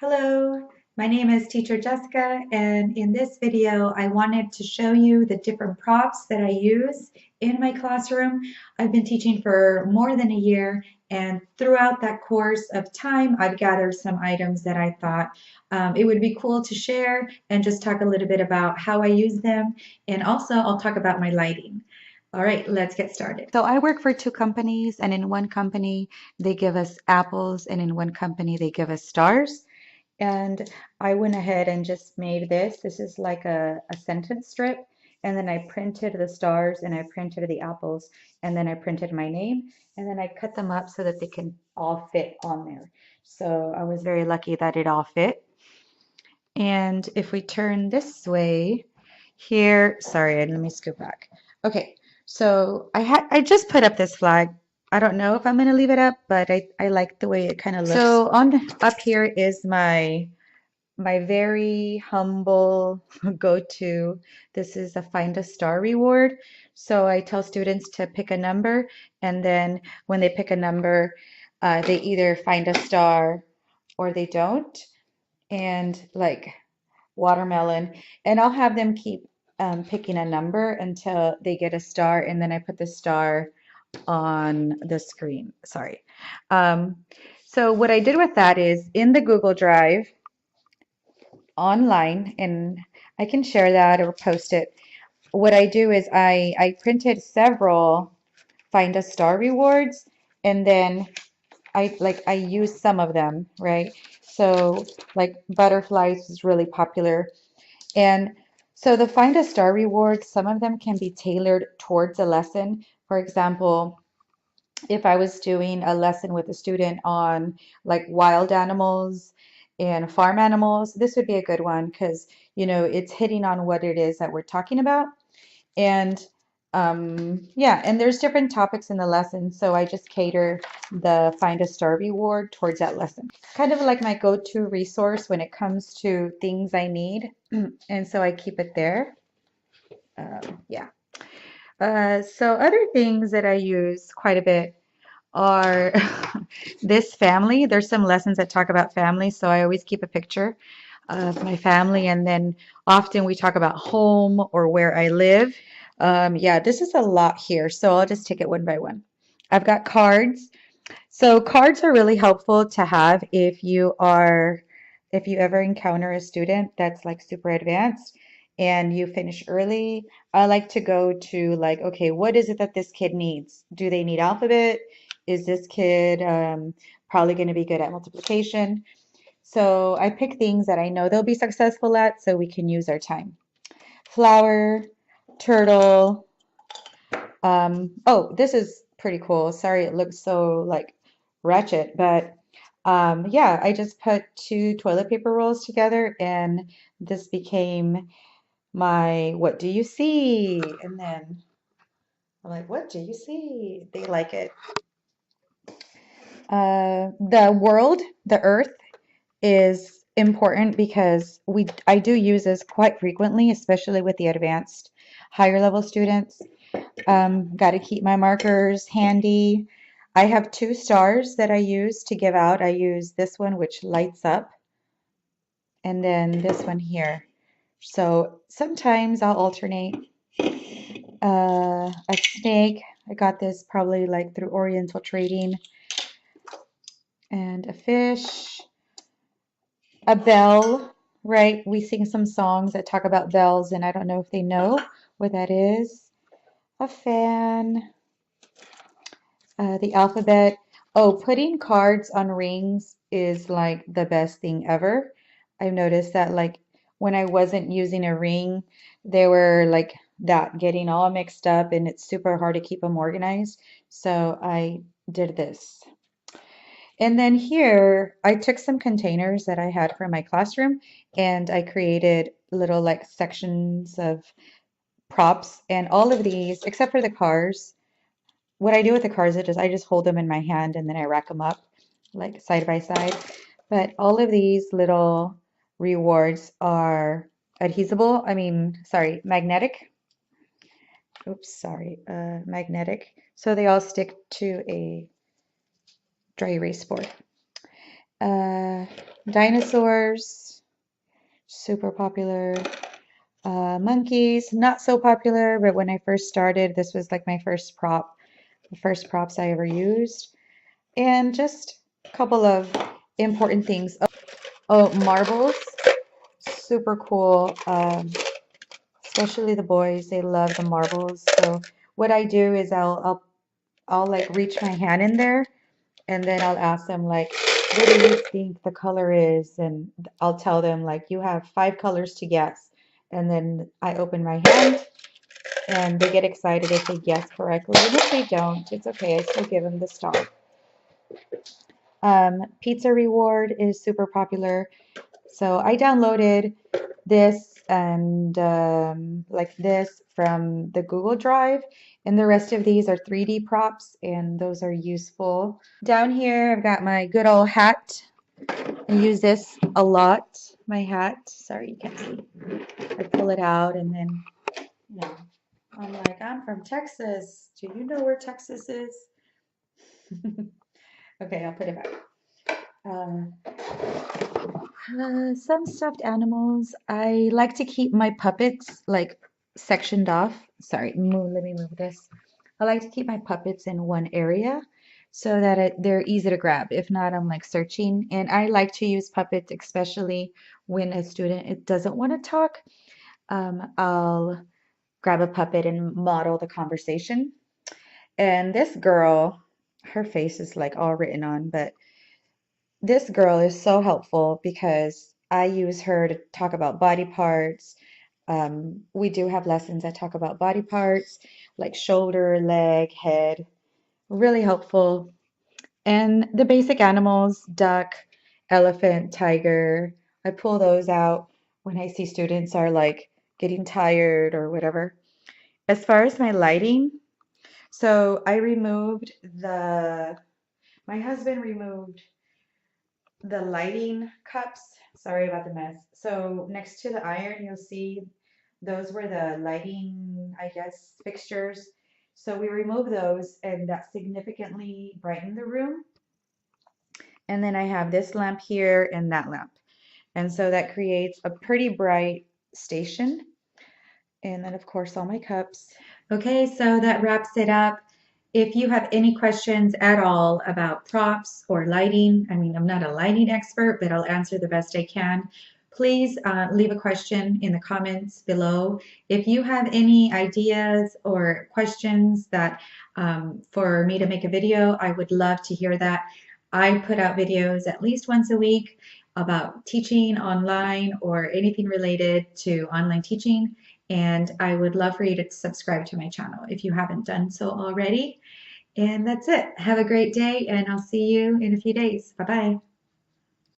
Hello, my name is Teacher Jessica, and in this video, I wanted to show you the different props that I use in my classroom. I've been teaching for more than a year, and throughout that course of time, I've gathered some items that I thought it would be cool to share and just talk a little bit about how I use them, and also I'll talk about my lighting. All right, let's get started. So I work for two companies, and in one company, they give us apples, and in one company, they give us stars. And I went ahead and just made this. This is like a sentence strip. And then I printed the stars and I printed the apples and then I printed my name and then I cut them up so that they can all fit on there. So I was very lucky that it all fit. And if we turn this way here, sorry, let me scoot back. Okay, so I just put up this flag. I don't know if I'm gonna leave it up, but I like the way it kind of looks. So on up here is my very humble go-to. This is a find a star reward. So I tell students to pick a number, and then when they pick a number, they either find a star or they don't. And like watermelon, and I'll have them keep picking a number until they get a star, and then I put the star on the screen. Sorry. Um, so what I did with that is in the Google Drive, online, and I can share that or post it. What I do is I printed several find a star rewards, and then I use some of them, right? So like butterflies is really popular. And so the find a star rewards, some of them can be tailored towards a lesson. For example, if I was doing a lesson with a student on like wild animals and farm animals, this would be a good one because, it's hitting on what it is that we're talking about. And yeah, and there's different topics in the lesson, so I just cater the Find a Star reward towards that lesson. Kind of like my go-to resource when it comes to things I need, and so I keep it there. Yeah. So other things that I use quite a bit are this family. There's some lessons that talk about family, so I always keep a picture of my family, and then often we talk about home or where I live. Yeah, this is a lot here, so I'll just take it one by one. I've got cards. So cards are really helpful to have if you ever encounter a student that's like super advanced and you finish early. I like to go to like, okay, what is it that this kid needs? Do they need alphabet? Is this kid probably going to be good at multiplication? So I pick things that I know they'll be successful at so we can use our time. Flower, turtle. Oh, this is pretty cool. Sorry, it looks so like ratchet, but yeah, I just put two toilet paper rolls together and this became my what do you see? And then I'm like, what do you see? They like it. The world, the earth, is important because I do use this quite frequently, especially with the advanced higher level students. Got to keep my markers handy. I have two stars that I use to give out. I use this one, which lights up, and then this one here. So sometimes I'll alternate. A snake. I got this probably like through Oriental Trading. And a fish. A bell, right? We sing some songs that talk about bells, and I don't know if they know what that is. A fan. The alphabet. Oh, putting cards on rings is like the best thing ever. I've noticed that like when I wasn't using a ring, they were like that getting all mixed up and it's super hard to keep them organized. So I did this. And then here, I took some containers that I had from my classroom and I created little like sections of props and all of these, except for the cars. What I do with the cars is I just hold them in my hand and then I rack them up like side by side. But all of these little rewards are magnetic. Oops, sorry, magnetic. So they all stick to a dry erase board. Uh, Dinosaurs, super popular. Monkeys, not so popular, but when I first started, this was like my first prop, the first props I ever used. And just a couple of important things. Oh, marbles, super cool. Especially the boys, they love the marbles. So what I do is I'll like reach my hand in there, and then I'll ask them like, what do you think the color is? And I'll tell them like, you have 5 colors to guess. And then I open my hand and they get excited if they guess correctly. And if they don't, it's okay. I still give them the star. Pizza reward is super popular. So I downloaded this and like this from the Google Drive, and the rest of these are 3D props, and those are useful. Down here, I've got my good old hat. I use this a lot, my hat. Sorry, you can't see. I pull it out and then, you know, I'm like, I'm from Texas. Do you know where Texas is? Okay, I'll put it back. Some stuffed animals. I like to keep my puppets like sectioned off. Sorry, let me move this. I like to keep my puppets in one area so that they're easy to grab. If not, I'm like searching. And I like to use puppets, especially when a student it doesn't want to talk. I'll grab a puppet and model the conversation. And this girl, her face is like all written on, but this girl is so helpful because I use her to talk about body parts. We do have lessons that talk about body parts like shoulder, leg, head. Really helpful. And the basic animals, duck, elephant, tiger, I pull those out when I see students are like getting tired or whatever. As far as my lighting, so my husband removed the lighting cups. Sorry about the mess. So next to the iron, you'll see those were the lighting, I guess, fixtures. So we removed those and that significantly brightened the room. And then I have this lamp here and that lamp. And so that creates a pretty bright station. And then of course all my cups. Okay, so that wraps it up. If you have any questions at all about props or lighting, I mean, I'm not a lighting expert, but I'll answer the best I can. Please leave a question in the comments below. If you have any ideas or questions that for me to make a video, I would love to hear that. I put out videos at least once a week about teaching online or anything related to online teaching. And I would love for you to subscribe to my channel if you haven't done so already. And that's it. Have a great day, and I'll see you in a few days. Bye-bye.